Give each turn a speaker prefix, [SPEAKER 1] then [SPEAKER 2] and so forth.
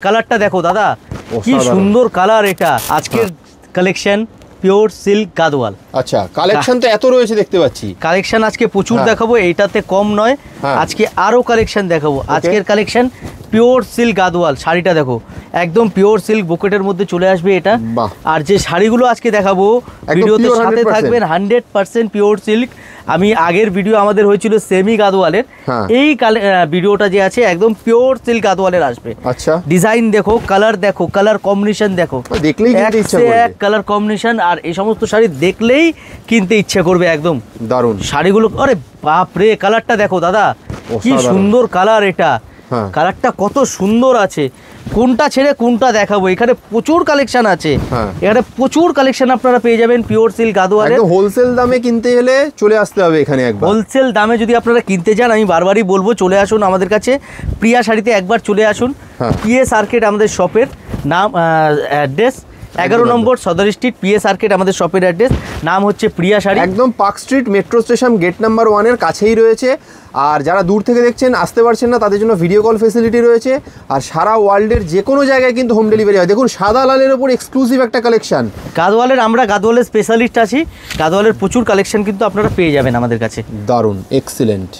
[SPEAKER 1] কালারটা দেখো দাদা, কি সুন্দর কালার। এটা আজকের কালেকশন পিওর সিল্ক গাদওয়াল।
[SPEAKER 2] আচ্ছা, কালেকশন তো এত রয়েছে দেখতে পাচ্ছি।
[SPEAKER 1] কালেকশন আজকে প্রচুর দেখাবো, এইটাতে কম নয়। আজকে আরো কালেকশন দেখাবো। আজকের কালেকশন পিওর সিল্ক গাদওয়াল। শাড়িটা দেখো, একদম পিওর সিল্ক বুকেটের মধ্যে চলে আসবে এটা। আর যে শাড়িগুলো আজকে দেখাবো ভিডিওতে সাথে থাকবেন 100% পিওর সিল্ক। আমি আগের ভিডিও আমাদের হয়েছিল সেমি গাদওয়ালের, এই ভিডিওটা যে আছে একদম পিওর সিল্ক গাদওয়ালের আসবে।
[SPEAKER 2] আচ্ছা,
[SPEAKER 1] ডিজাইন দেখো, কালার দেখো, কালার কম্বিনেশন দেখো,
[SPEAKER 2] দেখলেই কিনতে ইচ্ছা করবে।
[SPEAKER 1] এক কালার কম্বিনেশন, আর এই সমস্ত শাড়ি দেখলেই কিনতে ইচ্ছা করবে। একদম
[SPEAKER 2] দারুণ
[SPEAKER 1] শাড়িগুলো। আরে বাপ রে, কালারটা দেখো দাদা, কি সুন্দর কালার। এটা কালারটা কত সুন্দর আছে। কোনটা ছেড়ে কোনটা দেখাবো, এখানে প্রচুর কালেকশন আছে। এখানে প্রচুর কালেকশন আপনারা পেয়ে যাবেন পিওর সিল্ক গাদওয়ালে।
[SPEAKER 2] একদম হোলসেল দামে কিনতে হলে চলে আসতে হবে এখানে একবার।
[SPEAKER 1] হোলসেল দামে যদি আপনারা কিনতে চান, আমি বারবারই বলবো চলে আসুন আমাদের কাছে। প্রিয়া শাড়িতে একবার চলে আসুন। পিএস আর্কেড আমাদের শপের নাম, অ্যাড্রেস 11 নম্বর সদর স্ট্রিট, পিএস আর্কেড আমাদের শপের অ্যাড্রেস। নাম হচ্ছে প্রিয়া শাড়ি।
[SPEAKER 2] একদম Park Street metro station gate number 1 এর কাছেই রয়েছে। আর যারা দূর থেকে দেখছেন, আসতে পারছেন না, তাদের জন্য ভিডিও কল ফেসিলিটি রয়েছে। আর সারা ওয়ার্ল্ডের যে কোনো জায়গায় কিন্তু হোম ডেলিভারি হয়। দেখুন সাদা লালের ওপর এক্সক্লুসিভ একটা কালেকশন
[SPEAKER 1] গাদওয়ালের। আমরা গাদওয়ালের স্পেশালিস্ট আছি। গাদওয়ালের প্রচুর কালেকশন কিন্তু আপনারা পেয়ে যাবেন আমাদের কাছে।
[SPEAKER 2] দারুণ, এক্সিলেন্ট।